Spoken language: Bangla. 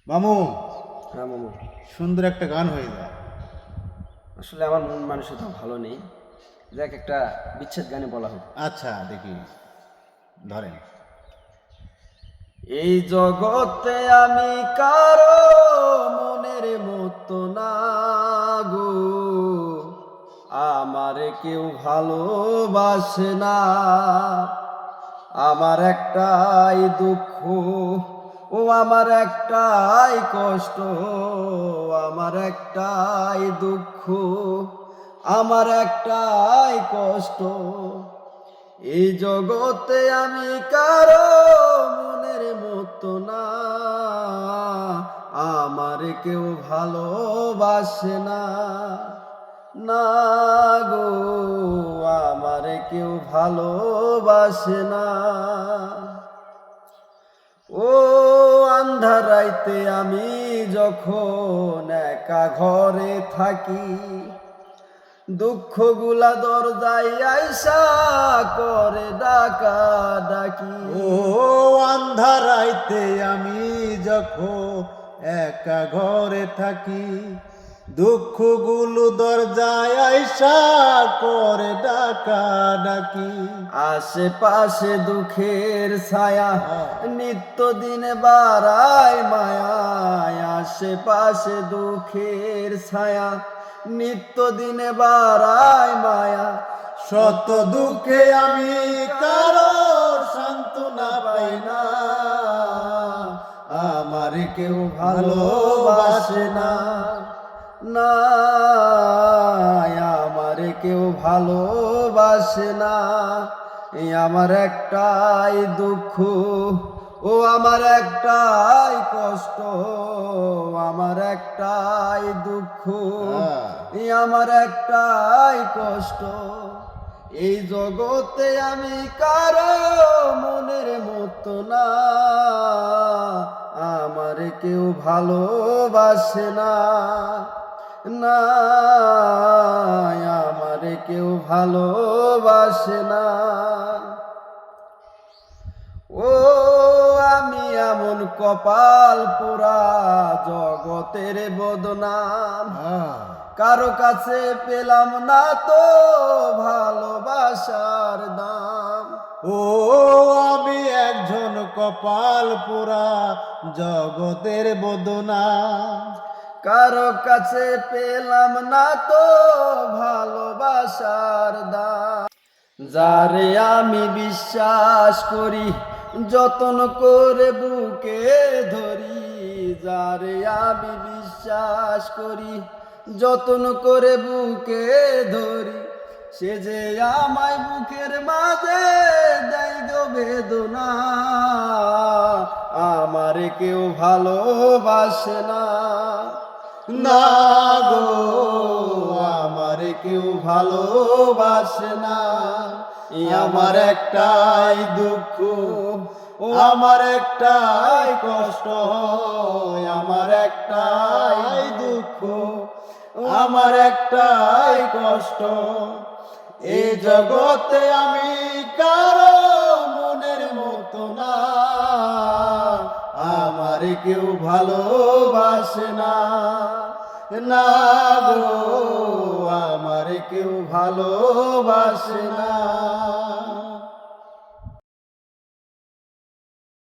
মামু, হ্যাঁ মামু। সুন্দর একটা গান হয়ে যায়। আসলে আমার মন মানসিকতা ভালো নেই। দেখ একটা বিচ্ছেদ গানে বলা হোক। আচ্ছা, দেখি, ধরেন। এই জগতে আমি কারো মনের মতো না গো, আমারে কেউ ভালোবাসে না। আমার একটাই দুঃখ, ও আমার একটাই কষ্ট, আমার একটাই দুঃখ, আমার একটাই কষ্ট। এই জগতে আমি কারো মনের মতো না, আমার কেউ ভালোবাসে না। না গো, আমার কেউ ভালোবাসে না। ও আন্ধার রাইতে আমি যখন একা ঘরে থাকি, দুঃখগুলা দরজায় আইসা করে ডাকা ডাকি। ও আন্ধারাইতে আমি যখন একা ঘরে থাকি, দুঃখগুলো দরজায় আইসা করে ডাকা ডাকি। আশেপাশে দুঃখের ছায়া নিত্য দিনে বাড়ায় মায়া, আশেপাশে দুঃখের ছায়া নিত্য দিনে বাড়ায় মায়া। শত দুঃখে আমি কারো সান্ত্বনা পাই না, আমার কেউ ভালোবাসে না। না, আমার কেউ ভালোবাসে না। এই আমার একটাই দুঃখ, ও আমার একটাই কষ্ট, আমার একটাই দুঃখ, এই আমার একটাই কষ্ট। এই জগতে আমি কারো মনের মতো না, আমার কেউ ভালোবাসে না। না, আমার কেউ ভালোবাসে না। ও আমি এমন কপাল পোড়া, জগতের বদনাম, কারো কাছে পেলাম না তো ভালোবাসার দাম। ও আমি একজন কপাল পোড়া, জগতের বদনা, কারো কাছে পেলাম না তো ভালোবাসার দাম। যারে আমি বিশ্বাস করি, যতন করে বুকে ধরি, যারে আমি বিশ্বাস করি, যতন করে বুকে ধরি, সে যে আমায় বুকের মাঝে দেয় গো বেদনা। আমার কেউ ভালোবাসে না। না গো, আমার কেউ ভালোবাসে না। আমার একটাই দুঃখ, ও আমার একটাই কষ্ট, আমার একটাই দুঃখ, আমার একটাই কষ্ট। এই জগতে আমি কারো মনের মতো না, আমার কেউ ভালোবাসে না। না গো, আমার কেউ ভালোবাসে না।